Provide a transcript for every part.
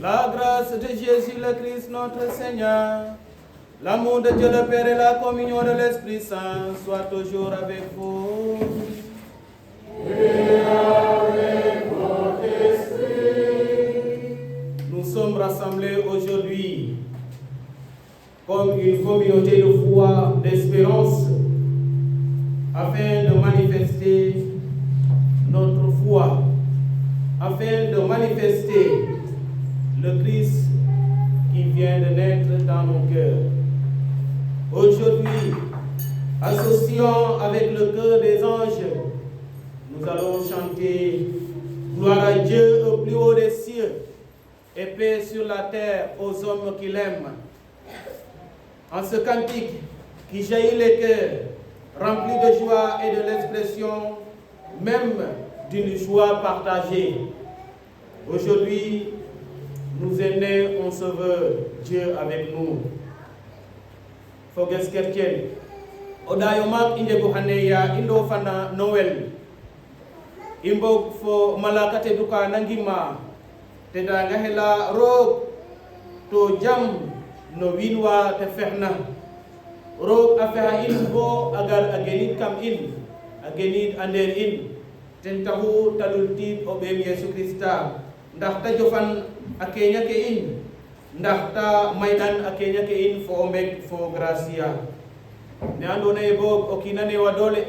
La grâce de Jésus le Christ notre Seigneur, l'amour de Dieu le Père et la communion de l'Esprit Saint soient toujours avec vous. Et avec votre esprit. Nous sommes rassemblés aujourd'hui comme une communauté de foi, d'espérance, afin de manifester notre foi, afin de manifester le Christ qui vient de naître dans nos cœurs. Aujourd'hui, associant avec le cœur des anges, nous allons chanter gloire à Dieu au plus haut des cieux et paix sur la terre aux hommes qui l'aiment. En ce cantique qui jaillit les cœurs, rempli de joie et de l'expression même d'une joie partagée. Aujourd'hui, nous est né un sauveur, Dieu avec nous. Foges kertiel. Odayomak inde buhaneya indo fana Noël. Imbo fo malakate duka nangima. Teda ngahela rok to jam no winwa te ferna. Rok afeha in bo agar agenid kam in. Agenid ander in. Tentahu talultib obem Yesu Krista. Ndax ta jofan akenya ke in. Ndax ta maydan akenya ke in fo omek fo gracia. Ne andona e bob okina ne wadole.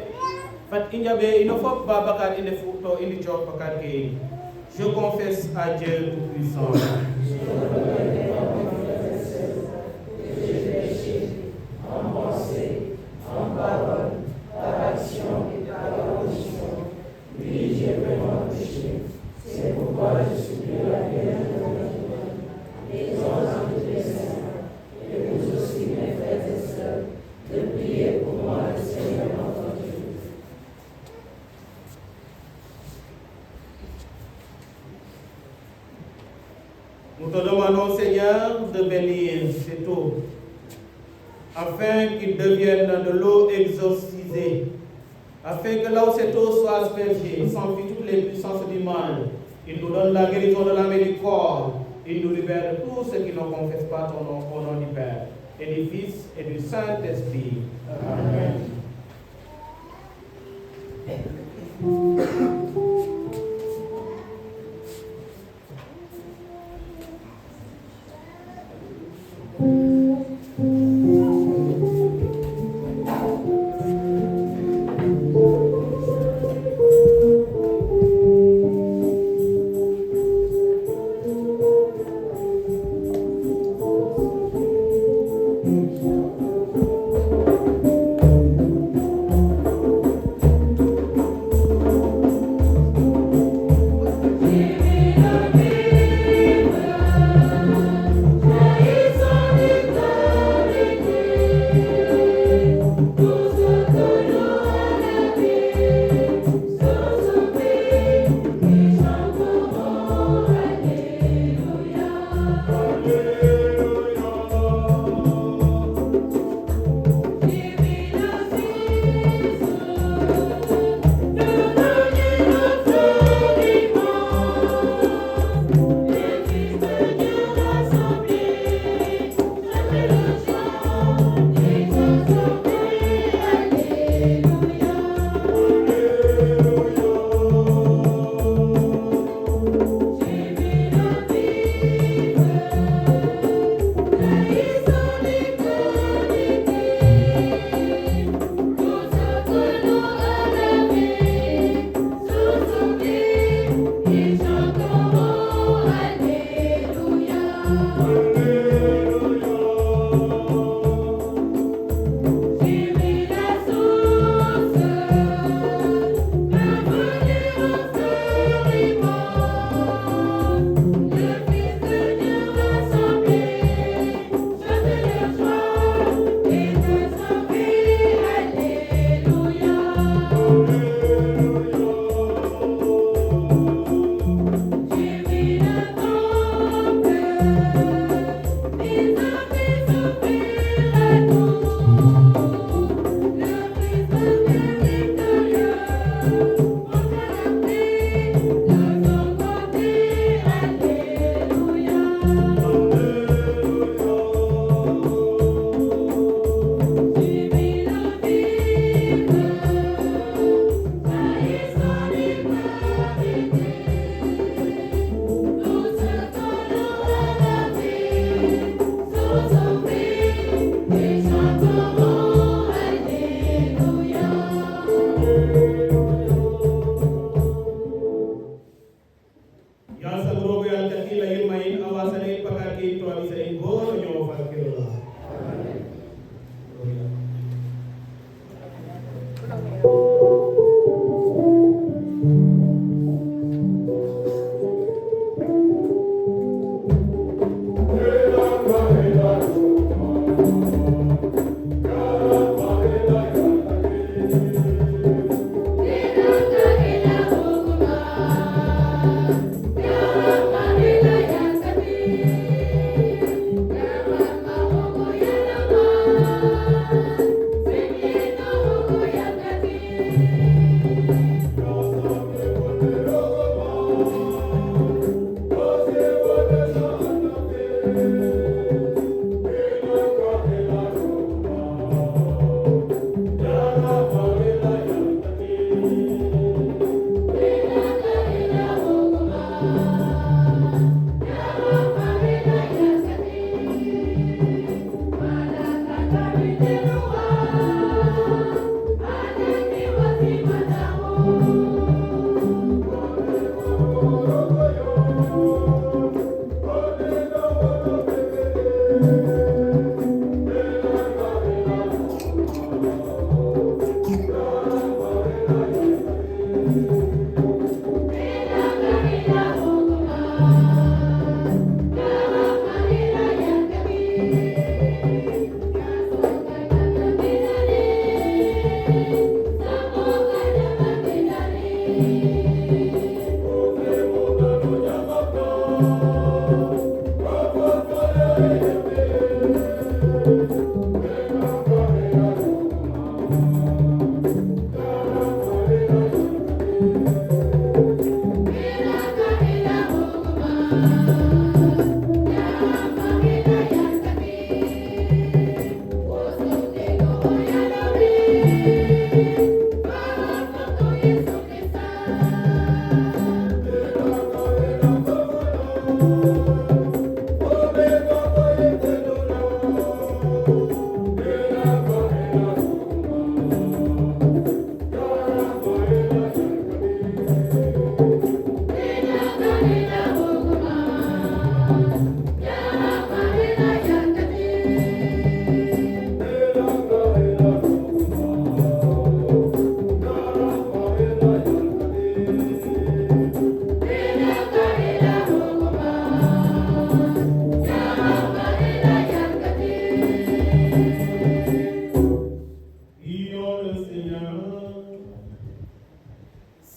Fat injabe inofop babakar ine futo ini jox bakar ke in. Je confesse à Dieu Tout-Puissant. En pensée, en parole, par action et par omission. Oui, j'ai vraiment péché. C'est pourquoi je supplie la Vierge Marie, les anges de tes saints, et vous aussi mes frères et sœurs, de prier pour moi le Seigneur notre Dieu. Nous te demandons, Seigneur, de bénir cette eau, afin qu'il devienne de l'eau exorcisée, afin que là où cette eau soit aspergée, s'enfuit toutes les puissances du mal. Il nous donne la guérison de l'âme et du corps. Il nous libère de tous ceux qui ne confessent pas ton nom, au nom du Père, et du Fils et du Saint-Esprit. Amen.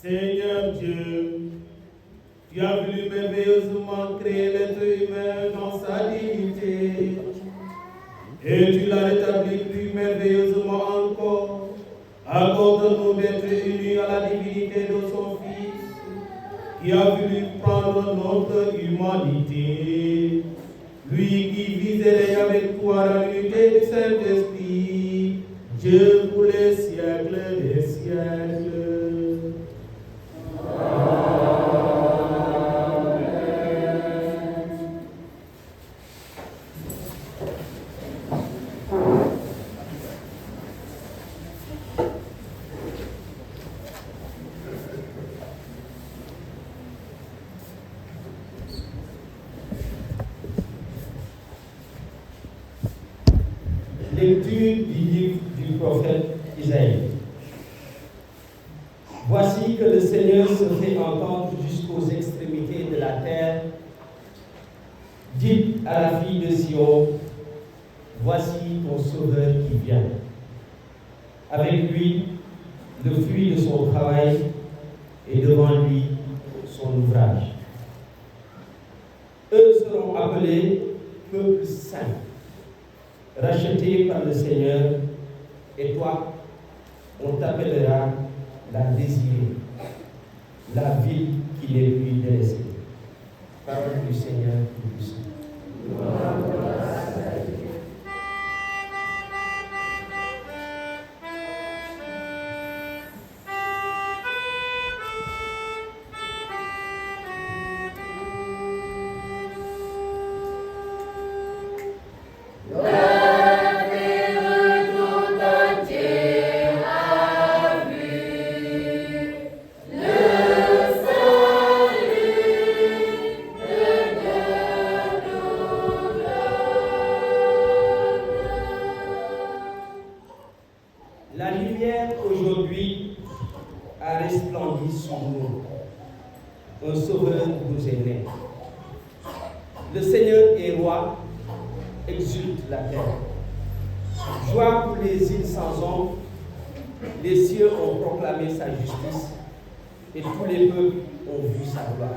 Seigneur Dieu, tu as voulu merveilleusement créer l'être humain dans sa dignité et tu l'as rétabli plus merveilleusement encore. Accorde-nous d'être unis à la divinité de son Fils qui a voulu prendre notre humanité. Lui qui vit et règne avec toi dans l'unité du Saint-Esprit, Dieu pour les siècles des siècles. Lecture du livre du prophète Isaïe. Voici que le Seigneur se fait entendre jusqu'aux extrémités de la terre. Dites à la fille de Sion, voici ton sauveur qui vient. Avec lui, le fruit de son travail et devant lui, son ouvrage. Eux seront appelés peuple saint, racheté par le Seigneur, et toi, on t'appellera la désirée, la ville qui n'est plus délaissée. Parole du Seigneur Tout-Puissant. La lumière aujourd'hui a resplendi sur nous. Un sauveur nous est né. Le Seigneur est roi, exulte la terre. Joie pour les îles sans ombre, les cieux ont proclamé sa justice et tous les peuples ont vu sa gloire.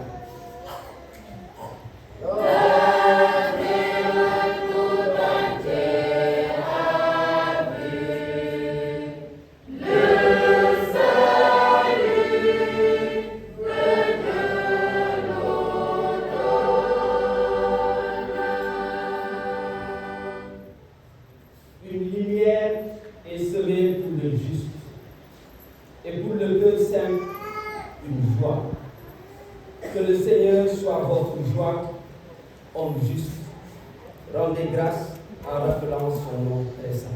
Une lumière est semée pour le juste, et pour le cœur simple, une joie. Que le Seigneur soit votre joie, homme juste. Rendez grâce en rappelant son nom très saint.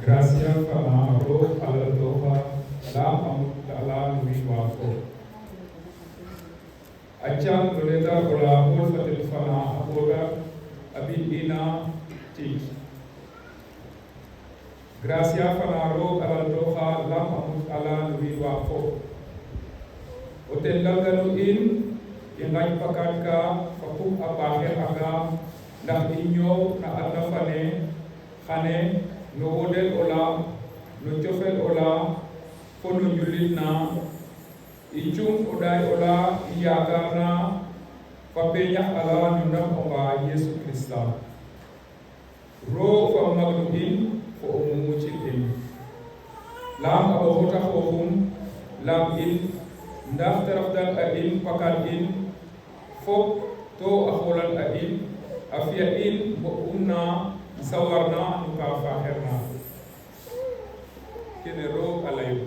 Gracia fana ro ala doha la amut ala nui wafo. Acham roleda ola hol fatil fana aboda abidina tic. Gracia fana ro ala doha la amut ala nui wafo. Oten lalganu in yang pakat ka fakuk apahe aga na inyo na alnafane khane no wodel ola, no chofel ola, fono julit na, ichung odai ola, iyagar na, papenyak ala nunam oba Yesu Krista. Ro fa magnuhin, fo umumuchit in. Lam abahota hohum, lam in, ndax tarafdan a in pakan in fop to a xolan a in a fiya in bo umna sawarna no ka faxerna kene roog a layu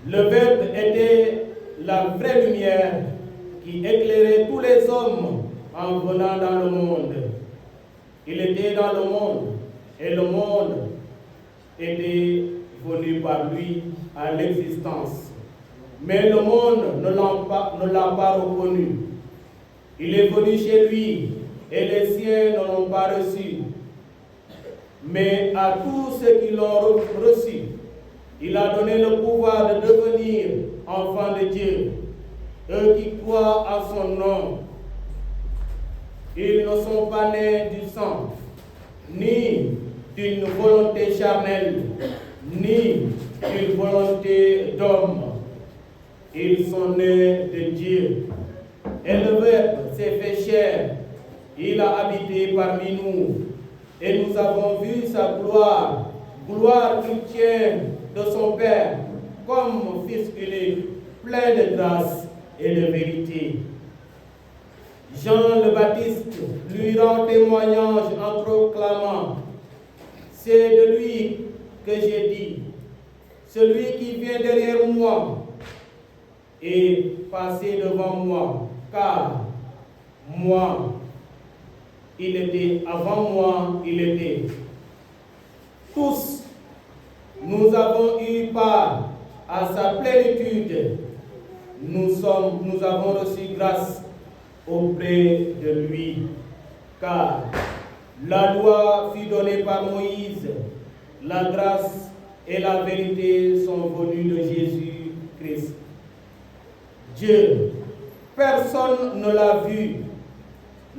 Le Verbe était la vraie lumière qui éclairait tous les hommes en venant dans le monde. Il était dans le monde et le monde était venu par lui à l'existence. Mais le monde ne l'a pas reconnu. Il est venu chez lui et les siens ne l'ont pas reçu. Mais à tous ceux qui l'ont reçu, il a donné le pouvoir de devenir enfants de Dieu, eux qui croient à son nom. Ils ne sont pas nés du sang, ni d'une volonté charnelle, ni d'une volonté d'homme. Ils sont nés de Dieu. Et le Verbe s'est fait chair. Il a habité parmi nous. Et nous avons vu sa gloire, gloire qui tient de son Père, comme Fils unique, plein de grâce et de vérité. Jean le Baptiste lui rend témoignage en proclamant: c'est de lui que j'ai dit, celui qui vient derrière moi est passé devant moi, car moi, il était, avant moi, il était. Tous, nous avons eu part à sa plénitude. Nous avons reçu grâce auprès de lui, car la loi fut donnée par Moïse, la grâce et la vérité sont venues de Jésus-Christ. Dieu, personne ne l'a vu,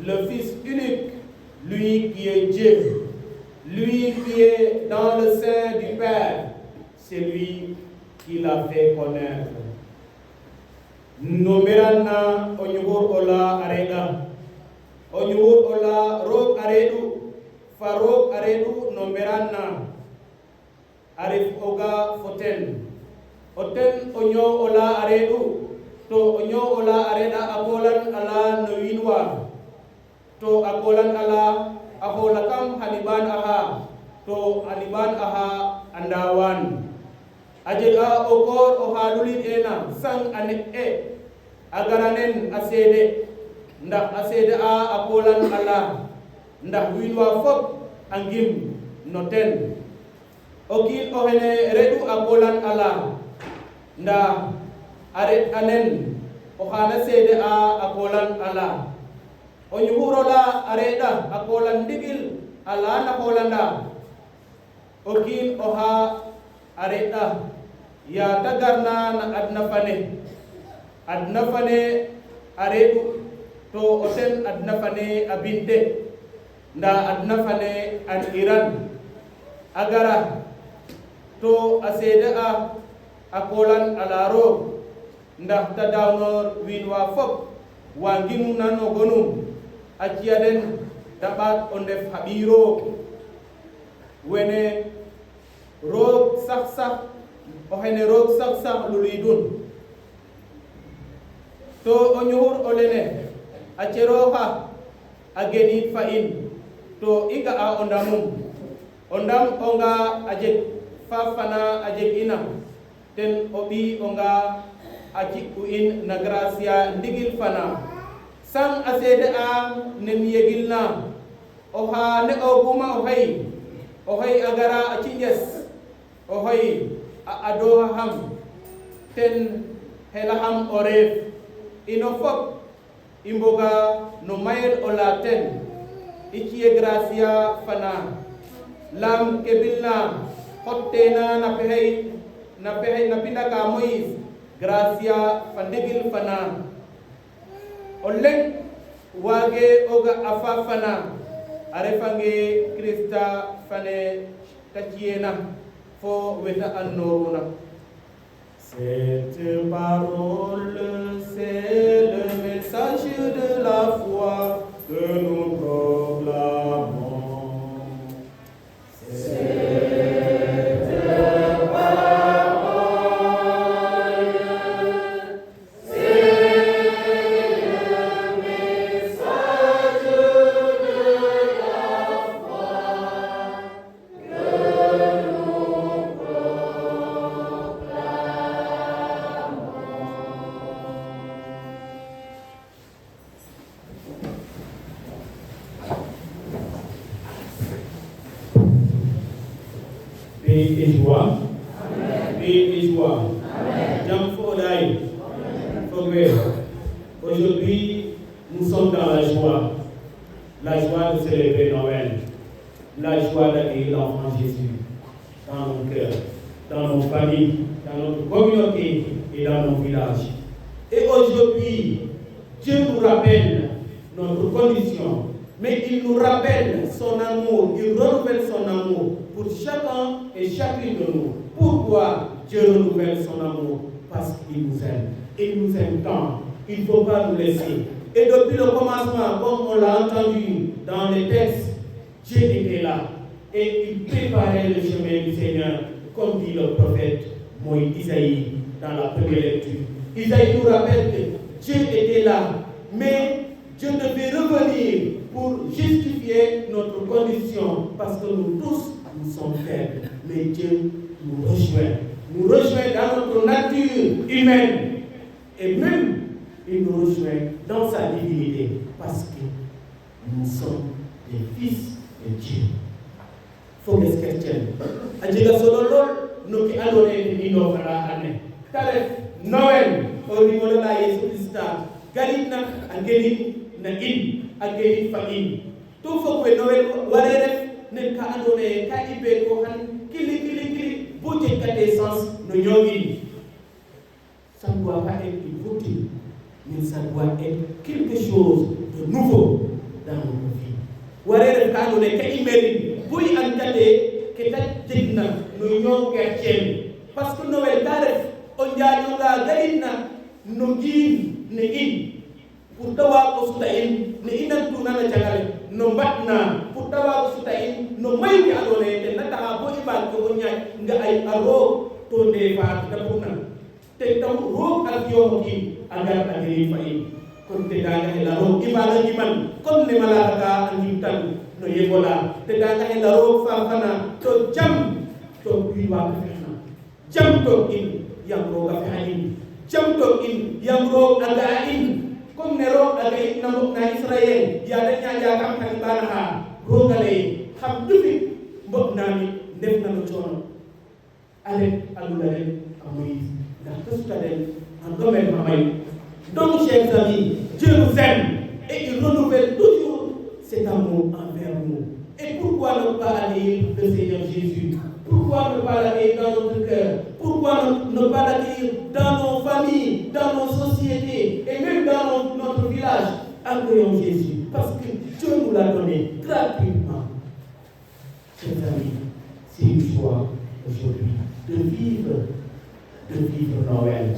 le Fils unique, lui qui est Dieu, lui qui est dans le sein du Père, c'est lui qui l'a fait connaître. Nomerana onyugur ola areda, onyugur ola rok aredu, farok aredu nomerana, arif oga foten, oten onyo ola aredu, to onyo ola areda abolan ala noinwa. to akolan ala aholakam haliban aha to haliban aha andawan ajega okor o halulin ena sang ane agaranen asede ndak asede a akolan ala ndak winwa fop angim noten okil ohene redu akolan ala nda aret anen ohana sede a akolan ala onyuhurola areda akolan digil ala na holanda okil oha areda ya tagarna na adna fane aredu to osen adna fane abinte nda adna fane an iran agara to asede a akolan alaro nda tadawnor winwa fop wangimu nano gonum aciaden dapat ondef habiro wene rog saksak ohene rog saksak lulidun to onyur olene aceroha ageni fain to iga a ondam onga ajek fafana ajek ina ten obi onga ajik uin nagrasia ndigil fana sang asede a nen yegilna oha ne oguma ohay agara achinjes ohay adoha ham ten helaham oref inofop imboga no mayel olaten ichie gracia fana lam kebilna hottena na pindaka Moïse gracia fandigil fana oleng wage oga afa fana arefange Krista fane tachiena fo weta annoruna. Cette parole, c'est le message de la foi que nous proclamons. Aujourd'hui, nous sommes dans la joie de célébrer Noël, la joie d'accueillir l'enfant Jésus dans nos cœurs, dans nos familles, dans notre communauté et dans nos villages. Et aujourd'hui, Dieu nous rappelle notre condition, mais il nous rappelle son amour, il renouvelle son amour pour chacun et chacune de nous. Pourquoi Dieu renouvelle son amour? Parce qu'il nous aime. Il nous aime tant. Il ne faut pas nous laisser. Et depuis le commencement, comme on l'a entendu dans les textes, Dieu était là. Et il préparait le chemin du Seigneur, comme dit le prophète Isaïe dans la première lecture. Isaïe nous rappelle que Dieu était là, mais Dieu devait revenir pour justifier notre condition, parce que nous tous, nous sommes faibles. Mais Dieu nous rejoint dans notre nature humaine, et même il nous rejoint dans sa divinité, parce que nous sommes des fils de Dieu. Faut que ce chrétien. Adjega sololol no ki andone ni no fara ane. Taref Noël au niveau de la Yesu Christa. Galina angeli na in angeli fa in. Tout faut que Noël warere ne ka andone ka ibe ko han kili bouté ka essence no nyongi. Ça ne doit pas être inutile, mais ça doit être quelque chose de nouveau dans notre vie. Warere ka andone ka imeli buy antade ke ta jigna no ñoo kercien parce que Noël taref on jaaño ga galina no giin ne in pour tawa ko suta in ne inan tu nana jangale no mbatna pour tawa ko suta in no may ki adone te nata bo ibal ko nyaay nga ay aro to de fa ta puna te taw ro ak yo ki agar agri fa in kon te danga he laro ibaga iman kon ne malaka anjim tan no yebola te danga he laro fafana to jam to biwa fehna jam to in yang ro ga fehanin jam to in yang ro aga in kon ne ro aga in na Israel ya da nya ja kam tan bana ro ga lay xam dufi mbok nami def na lo chono ale alulale amoy da tostalen en domaine mamay. Donc, chers amis, Dieu nous aime et il renouvelle toujours cet amour envers nous. Et pourquoi ne pas aller le Seigneur Jésus? Pourquoi ne pas l'accueillir dans notre cœur? Pourquoi ne pas l'accueillir dans nos familles, dans nos sociétés et même dans notre village? Accueillons Jésus parce que Dieu nous l'a donné gratuitement. Chers amis, c'est une joie aujourd'hui de vivre Noël.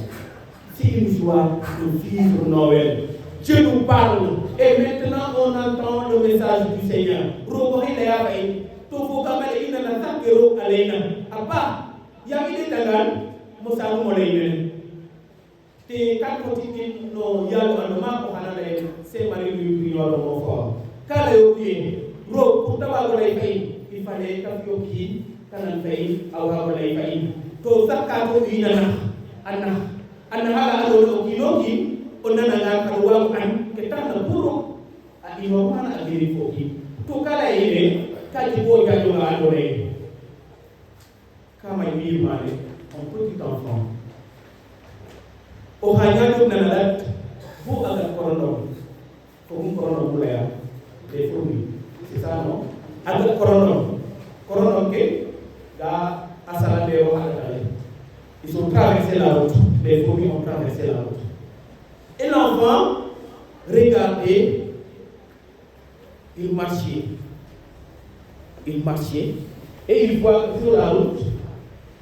C'est une joie de vivre Noël. Dieu nous parle et maintenant on entend le message du Seigneur. Robohi lea bai, tofu kamale ina na takero alena. Apa, yamide tangan mosamu moleine. Te kakoti no yalo anoma ko hanale se mari lui yalo mo fo. Kala yoki ro kutawa ko lay bai, il fallait kafioki kanan bai awa ko lay bai. To sakka ko ina na hala ado kinoki onana na karuwa an ketana puro adiwa mana adiri foki to kala ile kaji bo gajo na adore kama yiri male un petit enfant o hanyado nanalat bu aga korondo ko un korondo bulaya des fruits c'est ça non aga korondo ke ga asala de o ala. Ils ont traversé la route. Les fourmis ont traversé la route. Et l'enfant, regardez, il marchait. Et il voit que sur la route,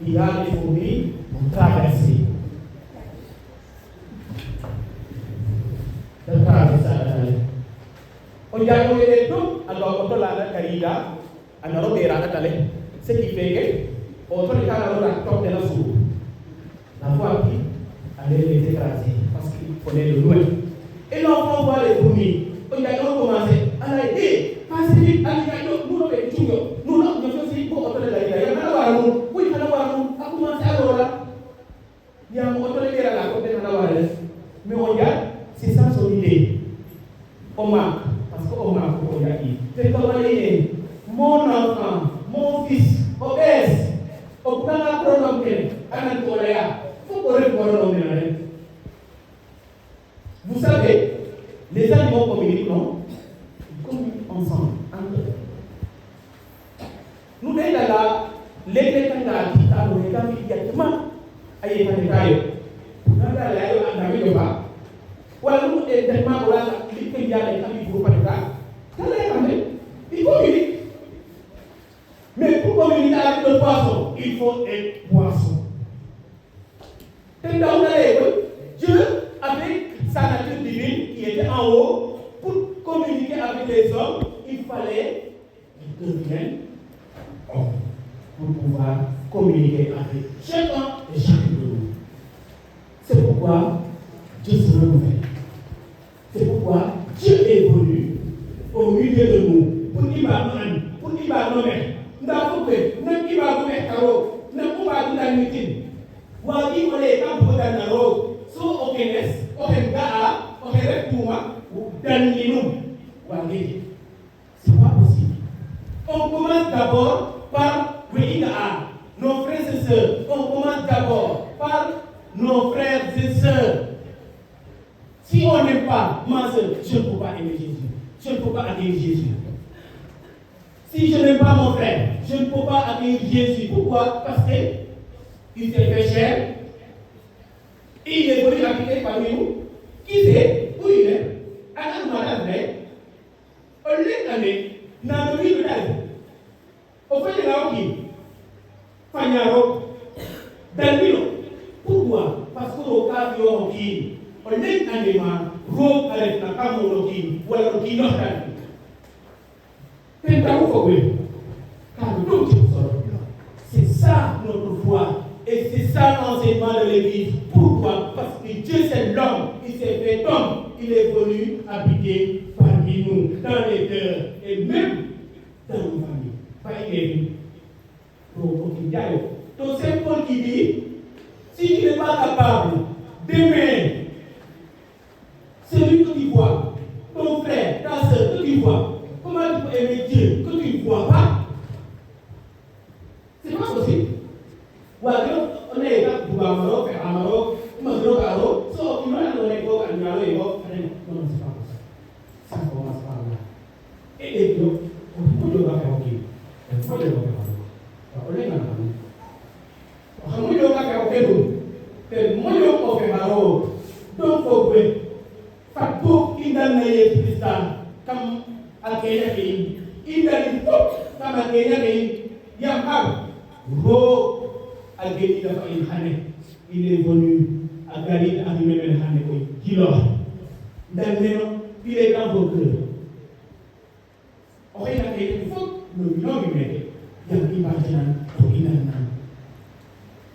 il y a des fourmis qui ont traversé. On y a eu tout, alors on a carida, on a repéré la tale. Ce qui fait que, on a top de la soupe. La voix qui allait les écraser parce qu'il prenait de loin. Et l'enfant voit les fourmis. On a commencé à la dire, passez vite, allez, nous n'avons pas de tout. Nous n'avons pas de tout. Il y a un alarme. Oui, il y a un alarme. A commencé à l'heure. Il y a un autre qui est là, côté de la. Mais on y a, c'est ça son idée. On marque, parce qu'on marque, on y a dit. C'est comme mon enfant, mon fils, obèse, au plan de pronom, anan korea. Vous savez, les animaux communiquent, non? Ils communiquent ensemble, entre eux. Nous, les là, les Tanga, qui ont été immédiatement à Yépanekayo. Nous avons la Yoba. Voilà, nous, les tellement, voilà, les Kenya, les amis, vous ne pouvez pas. Ils communiquent. Mais pour communiquer avec le poisson, il faut être poisson. Dieu, avec sa nature divine qui était en haut, pour communiquer avec les hommes, il fallait qu'ils deviennent hommes pour pouvoir communiquer avec chacun et chacun de nous. C'est pourquoi Dieu se renouvelle. C'est pourquoi Dieu est venu au milieu de nous pour nous wadi oleh kamu dan naro so okenes okengaa okeretuma dan minum wadi c'est pas possible. On commence d'abord par WIA, nos frères et sœurs. On commence d'abord par nos frères et sœurs. Si on n'aime pas ma sœur, je ne peux pas aimer Jésus. Je ne peux pas accueillir Jésus. Si je n'aime pas mon frère, je ne peux pas accueillir Jésus. Pourquoi? Parce que il s'est fait cher. Il est venu habiter parmi nous. Qui c'est? Où il est? À la madame, on l'a donné. Dans le milieu de au fait de la route, Fanyaro, Danilo. Pourquoi? Parce que au cas où on dit, on l'a donné, Ro avec la Kamonoki, ou alors qui n'a pas dit. C'est ça notre foi. Et c'est ça l'enseignement de l'Église. Pourquoi? Parce que Dieu c'est l'homme. Il s'est fait homme. il est venu habiter parmi nous, dans les cœurs, et même dans nos familles. Pas il est venu. Donc c'est Paul qui dit, si tu n'es pas capable d'aimer celui que tu vois, ton frère, ta soeur que tu vois, comment tu peux aimer Dieu que tu ne vois pas? C'est pas possible. On est là pour Maroc, à Maroc, Maroc, so tu vas aller au Maroc, non, c'est pas possible. Ça commence par là. Et donc, on peut le faire ok. On peut le faire ok. On est là. On peut le faire ok. Mais moi, je peux faire Maroc. Donc, faut que Fatou, il donne les Christians, comme à Kenya, il donne tout, comme à Kenya, il y a pas. Il est venu à Galil à lui-même il est dans vos cœurs. On est le nom humain. Il y a une imagine pour il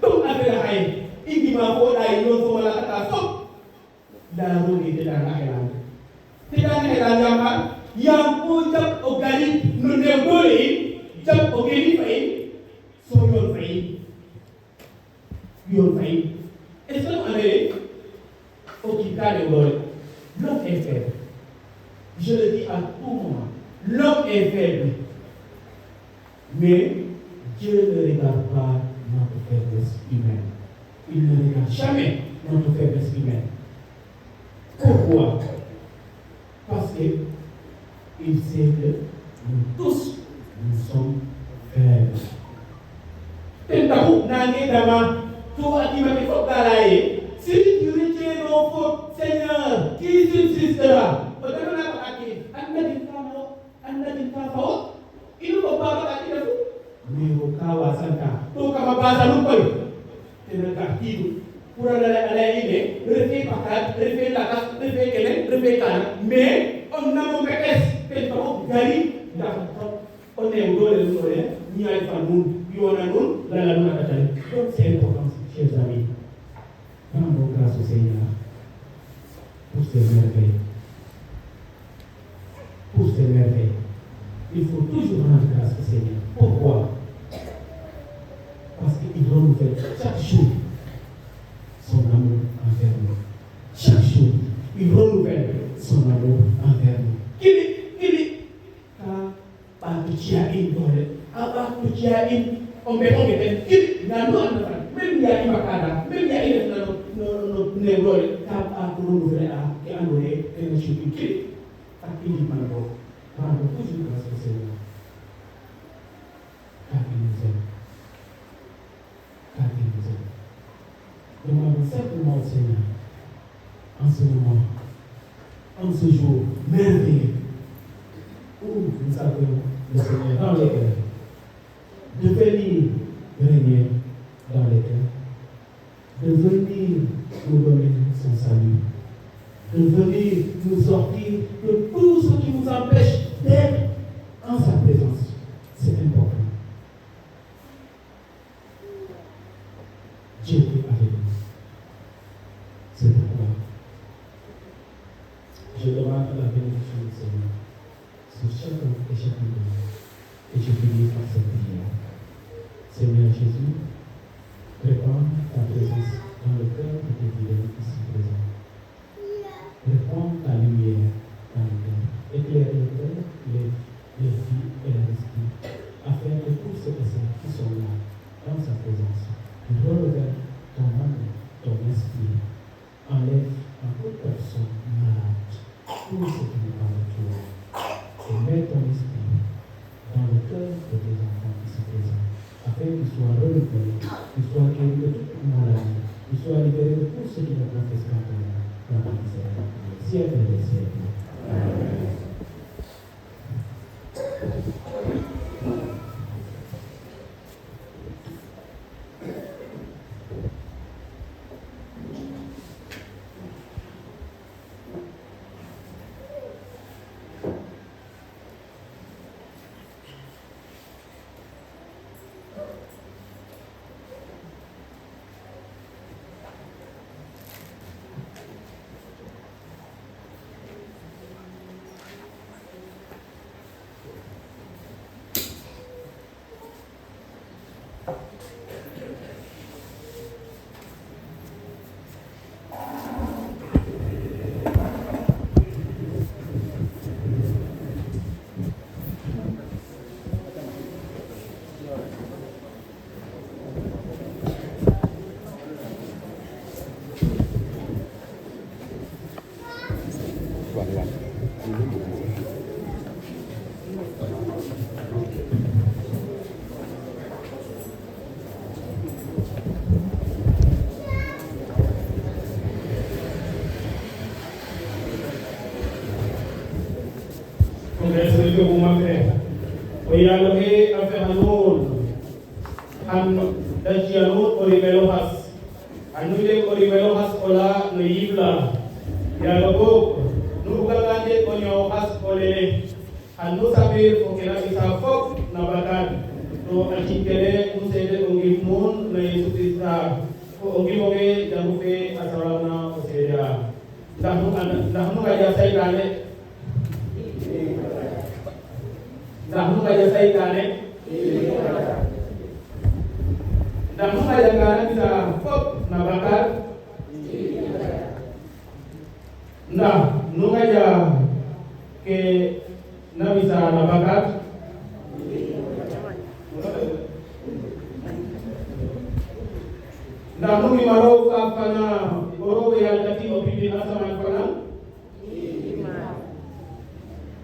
donc, après la haine, il dit ma faute à une autre la catastrophe. La roue était dans la haine. C'est dans la haine, il y a un peu de Galil, nous ne au Galil, so your faith. Est-ce qu'on est au Kika de Gaulle? L'homme est faible. Je le dis à tout moment. L'homme est faible. Mais Dieu ne regarde pas notre faiblesse humaine. Il ne regarde jamais notre faiblesse humaine. Pourquoi? Parce qu'il sait que nous tous, nous sommes faibles. Si tu retiens nos fautes, Seigneur, qui subsistera? Il ne faut pas attaquer de tout. Mais au cas où Santa, tout comme à base à nous, c'est le quartier. Pour aller refait patate, refait la casse, refait qu'elle, refait canne. Mais on n'a pas fait gari, on est au dos de l'oreille, ni à l'effort. Donc c'est important, chers amis. Rendons grâce au Seigneur pour ces merveilles. Pour ces merveilles. Il faut toujours rendre grâce au Seigneur. Pourquoi? Parce qu'il renouvelle chaque jour son amour envers nous. Chaque jour, il renouvelle son amour envers nous. On peut même il y a une macada, même il y a une neurone, à renouveler et à nourrir et à chuter. À qui dit Mano, rendons toujours grâce au Seigneur. Car il nous aime. Car il nous aime. Demandons simplement au Seigneur, en ce moment, en ce jour merveilleux, où nous avons le Seigneur dans les cœurs, de venir régner dans les cœurs, de venir nous donner son salut, de venir nous sortir de tout ce qui nous empêche d'être en sa présence. C'est important. Dieu est avec nous. C'est pourquoi je demande la bénédiction du Seigneur sur chacun et chacun de nous. Et je finis par cette prière. Seigneur Jésus, répands ta présence dans le cœur de tes fidèles ici présents. Répands ta lumière dans le cœur. Éclaire le cœur, les filles et l'esprit, afin que tous ceux qui sont là, dans sa présence, renouvellent ton âme, ton esprit. Enlève en toute personne malade tout ce qui n'est pas de toi. Et mets ton esprit dans le cœur de tes enfants ici présents, afin qu'ils soient renouvelés, qu'ils soient guéris de toute maladie, qu'ils soient libérés de tout ce qui ne confesse qu'à toi, dans ta miséricorde, siècle des siècles. Amen. he aferanol han dajianol orimelohas anuje orimelohas ola no yibla ya gabo nu galande onyo has olele anu sabir okena bisa fok na bakan to atikere musede ongimun na Yesus Kristus ongi jamupe asalana oseda dahnu kaya saitane dahnu kaya kana bisa fok na bakan nah nu kaya ke na bisa na bakat na mungi maro ka pana oro ya kati opipi asaman pana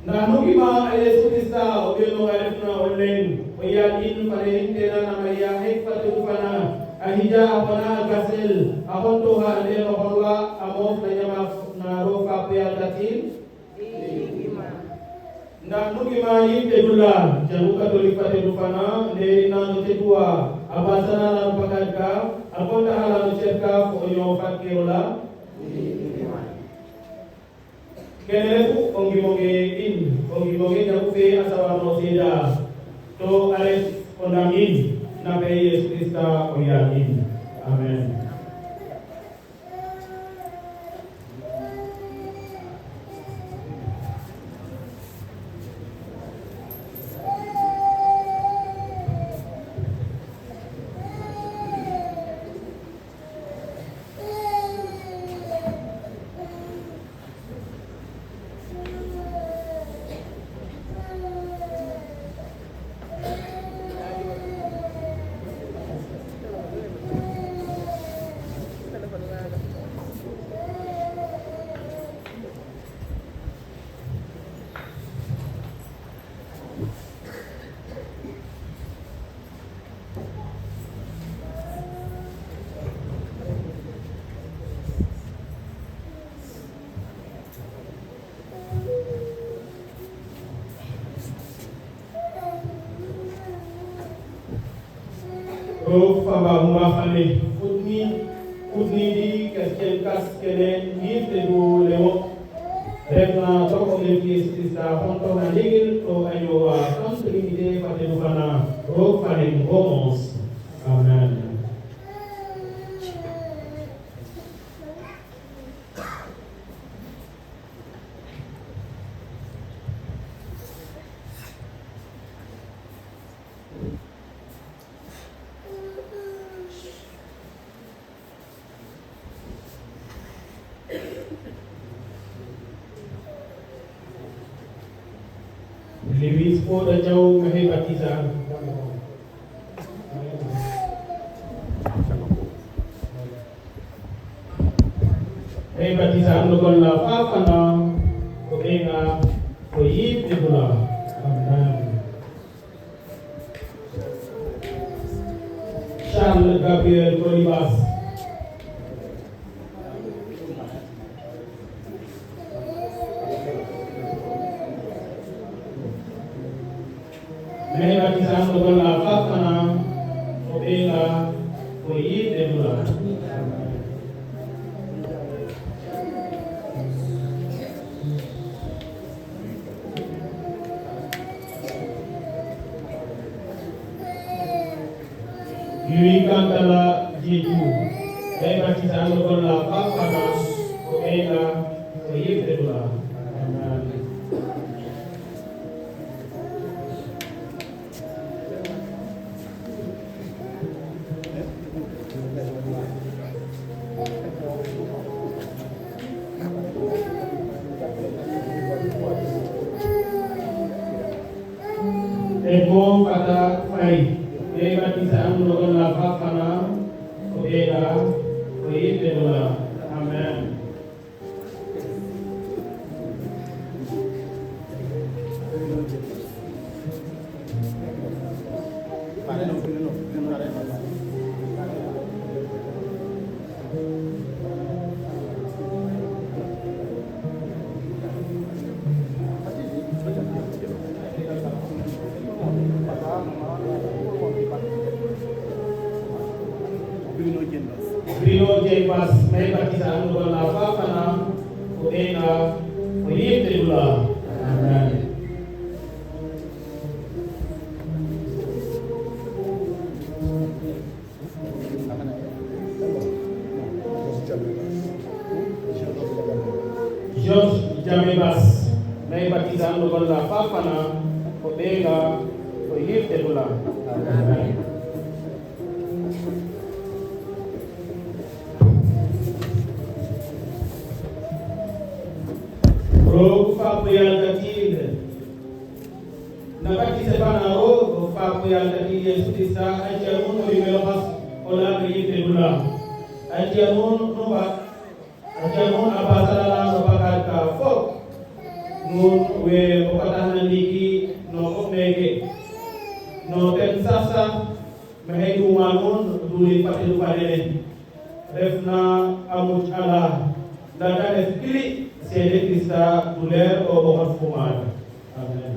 na mungi ma Yesus Kristus obeno arefna olen oya in parehin tena na maya hek patu pana ahija pana kasel ahon to ha ande no holwa amof na nyama na ro ka pe kati na nugi ma yimbe dula jamu katolik pate dufana ne na note dua abasana na pakadka akonda hala no chefka onyo fakirola kenefu ongi monge jamu fe asawa no seda to ale kondamin na be Yesus Kristus oyamin amen. Faba mafane utni di kesken kas kene ni tedu lewo refna toko Yesus Kristus honto na digil to ayowa konsolide pate dufana ro fane homos amen. Lebispo da jauh mehe baptisan. Mehe baptisan lokon la fafana koenga koyip debula. Amen. Charles Gabriel Colibas. Mehe baptisan lokon la fafana koenga koyip debula. Yui kantala Jeju, mehe baptisan lokon la fafana koenga koyip debula. Amen. Ego kata fai, mehe baptisan lokon la fafana koenga koyip debula. Amen. Bruno Jebas, may baptizado ko na Fafana, o Ena, o Yiptebula. Amen. George Jamebas, may baptizado ko na Fafana, o Ena, o Yiptebula. Amen. Rogo Fabrial Gatilde. Nabaptise pana rogo Fabrial Gatilde Yesus Krista ajamun olimelokas ola Yiptebula. Ajamun nuba ajamun abasala nobakal ka fok. Nun we opatahan niki no opnege. No ten sasa mehedu manun duli patilu padene. Refna amuj ala. Dada espili Sede Krista douleur au moment fumade. Amen.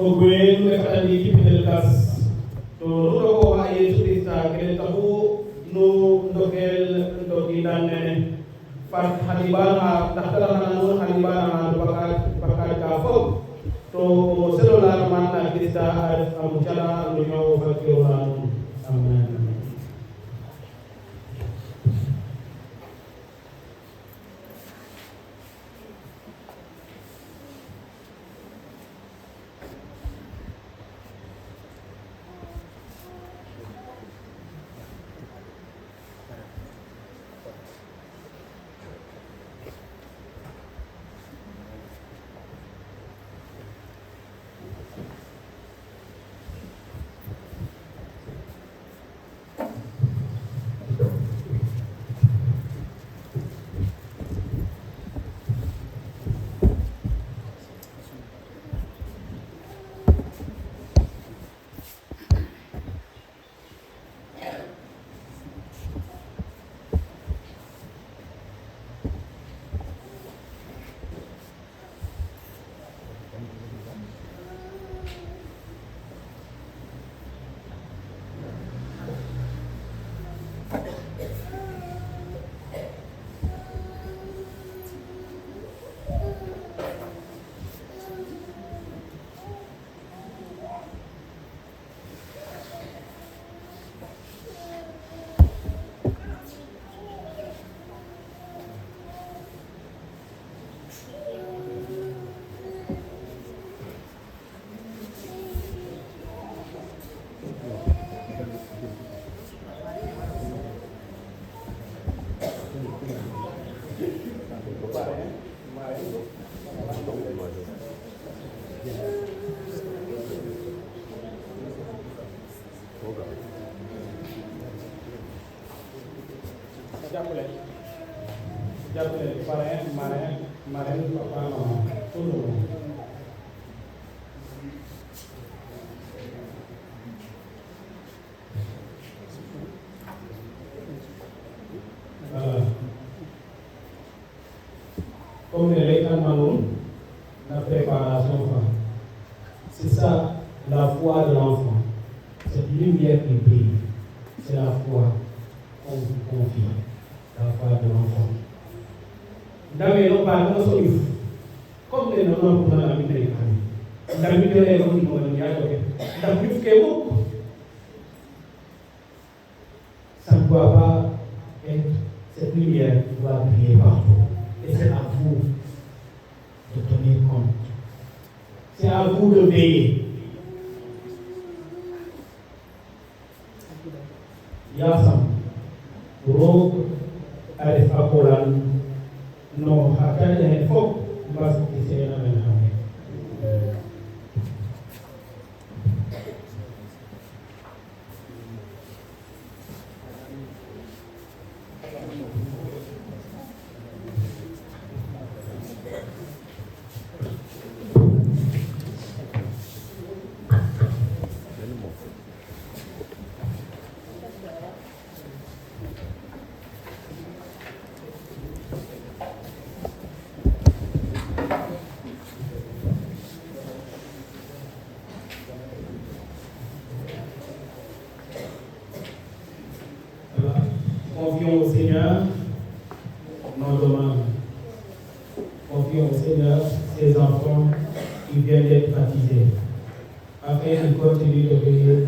Ogwe nous faisons l'équipe de classe. Nous devons aller sur les stars. Que tabou nous dokel dokidan nene. Fat halibana takdara nanu halibana bakat kafo. To selola mana Krista amuchala nunyo fakirulanu. Amen. Jàppale parrain marraine papa maman tout le monde. Comme les Manon, la préparation, c'est ça la foi de l'enfant. Cette lumière qui brille, c'est la foi qu'on vous confie, la foi de l'enfant. Ndame no ba no so if comme les non pour la vie de l'année. Ndame de les non pour le dialogue. Ndame plus que vous. Ça ne doit pas être cette lumière qui doit briller partout. Et c'est à vous de tenir compte. C'est à vous de veiller. Yasam, roog a ref a kolan no xa kene fop mbas gisena men xame Confions au Seigneur nos demandes. Confions au Seigneur ces enfants qui viennent d'être baptisés, afin de continuer de veiller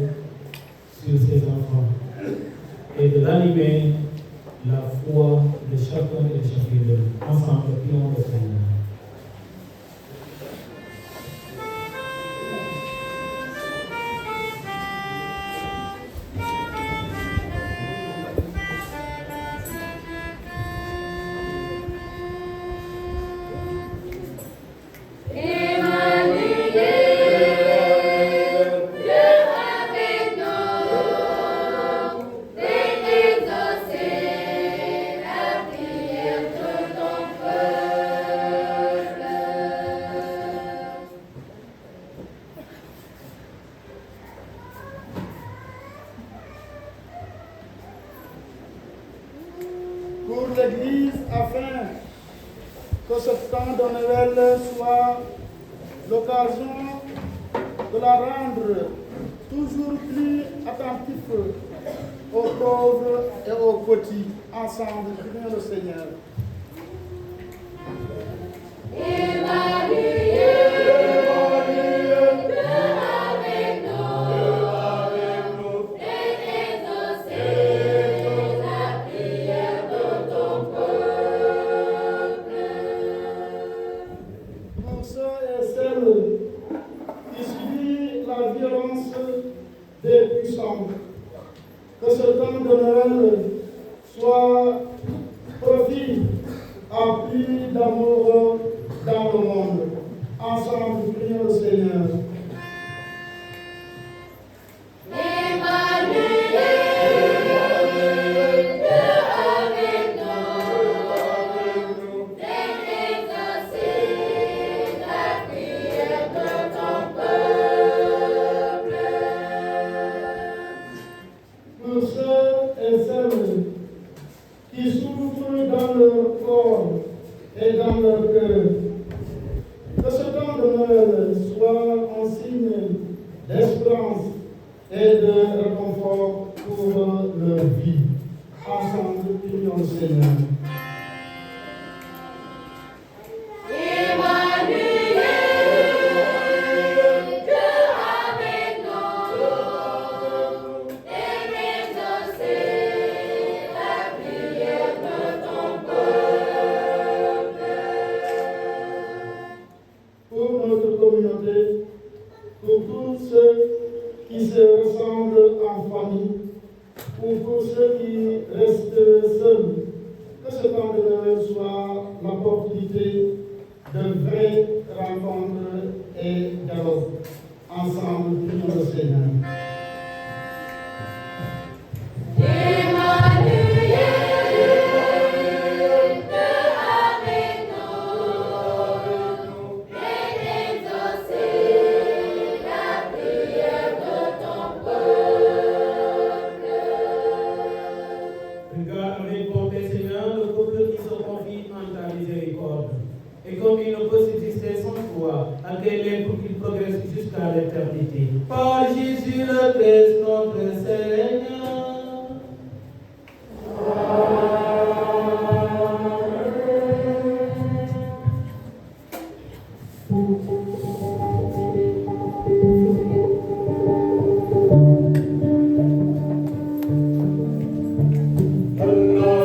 sur ces enfants et de ranimer la foi de chacun et de chacune d'eux. Ensemble, prions le Seigneur. Pour l'Église, afin que ce temps de Noël soit l'occasion de la rendre toujours plus attentif aux pauvres et aux petits. Ensemble, prions le Seigneur. Pour ceux et celles qui subissent la violence des puissants, que ce temps de Noël soit profit à plus d'amour dans le monde. Ensemble, prions le Seigneur. Pour ceux et celles qui souffrent dans leur corps et dans leur cœur, que ce temps de Noël soit un signe d'espérance et de réconfort pour leur vie. Ensemble, prions le Seigneur. Pour notre communauté, pour tous ceux qui se ressemblent en famille, pour ceux qui restent seuls, que ce temps de Noël soit l'opportunité de vraies rencontres et dialogue. Ensemble, prions le Seigneur. Regarde avec bonté, Seigneur, le peuple qui se confie en ta miséricorde. Et comme il ne peut subsister sans toi, accueille-les pour qu'ils progressent jusqu'à l'éternité. Par Jésus le Christ, notre Seigneur. Allah,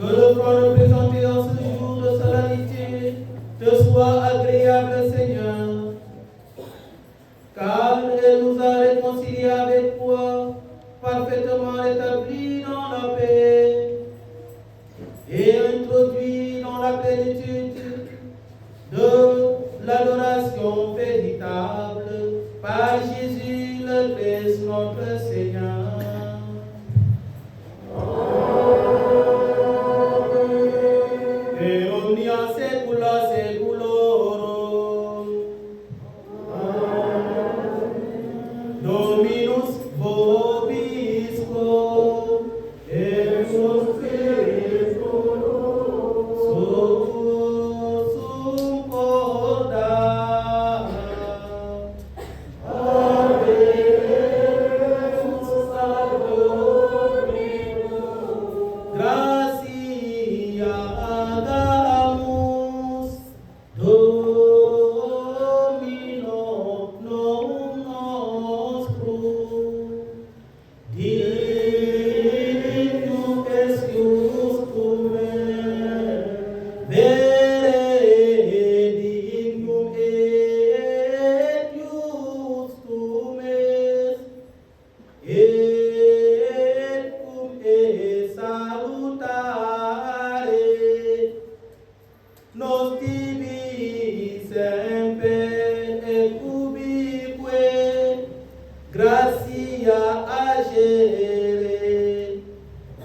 Que le front représenté en ce jour de solennité te soit agréable, Seigneur, car elle nous a réconciliés avec toi, parfaitement rétablis dans la paix et introduits dans la plénitude de l'adoration véritable par Jésus le Christ notre Seigneur. Et omnia secula seculorum. Dominus vobiscum et spiritus sum corda. Gracia damus Domino nostrum, dignum est justum vere dignum et justum et cum est salutare nos tibi semper et ubique gratia agere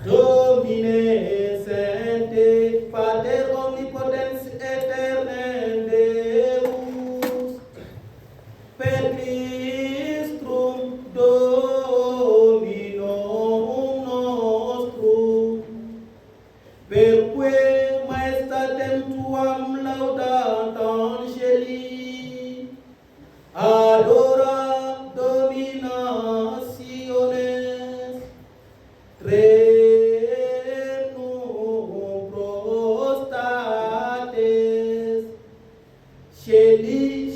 Domine Sancte Pater omnipotens aeternam Deus per Christum Dominum nostrum, perque maestatem tuam laudat angeli, adora dominationes, trenum prostates,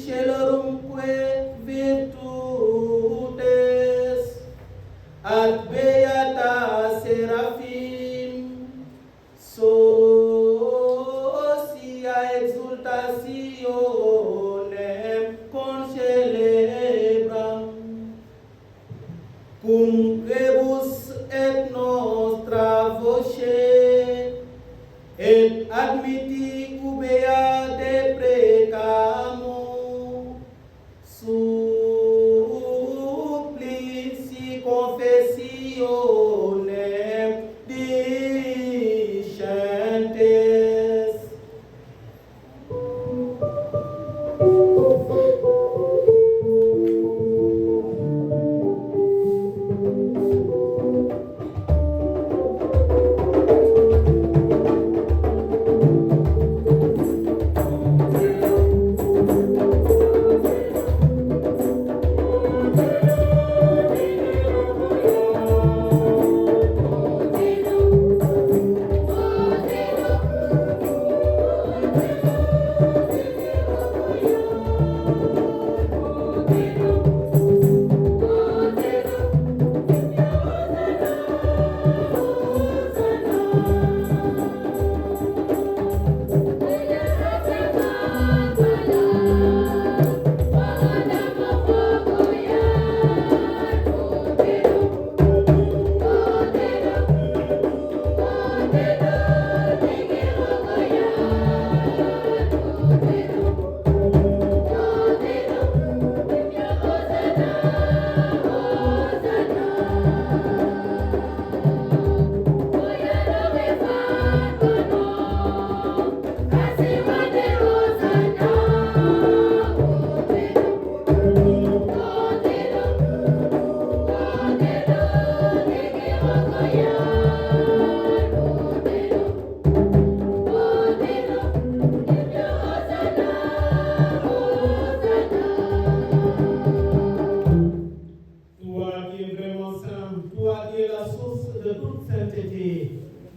scelorumque virtutes, ad beata seraphim, socia exultationem concelebram, cum rebus et nostra voce, et admitti ubea deprecamus, supplici confessionem discentes.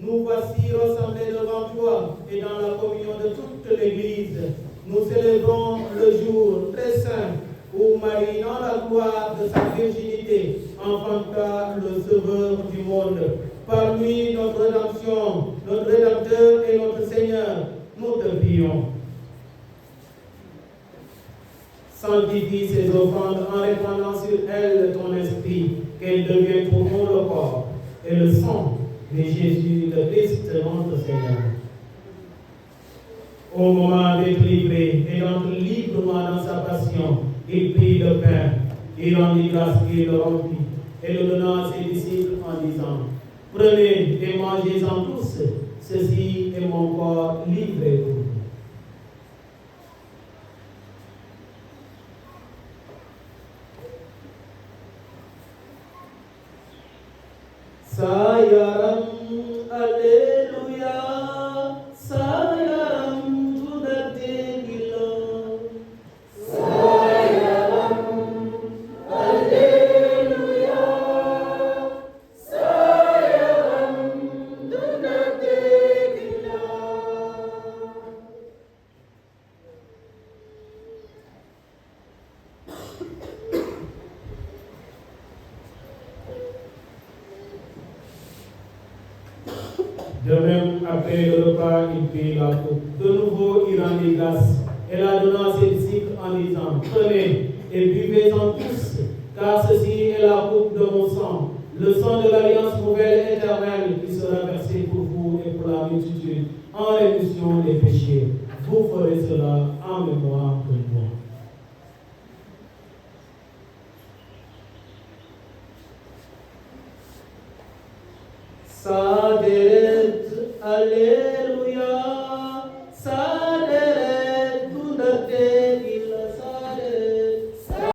Nous voici rassemblés devant toi et dans la communion de toute l'Église. Nous célébrons le jour très saint où Marie, dans la gloire de sa virginité, enfanta le Sauveur du monde. Par lui, notre rédemption, notre Rédempteur et notre Seigneur, nous te prions. Sanctifie ces offrandes en répandant sur elles ton esprit, qu'elles deviennent pour nous le corps et le sang de Jésus, le Christ, notre Seigneur. Au moment d'être livré et d'entrer librement dans sa passion, il prit le pain, il rendit grâce, il le rompit, et le donna à ses disciples en disant, prenez et mangez-en tous, ceci est mon corps livré pour vous. Sayaram, Alléluia, Sayaram, Judate Gilo. Sayaram, Alléluia, Sayaram, Judate Gilo. De même, après le repas, il prit la coupe. De nouveau, il rendit grâce et la donna à ses disciples en disant, prenez et buvez-en tous, car ceci est la coupe de mon sang, le sang de l'alliance nouvelle et éternelle qui sera versé pour vous et pour la multitude en rémission des péchés. Vous ferez cela en mémoire de moi. Saderet, Alléluia.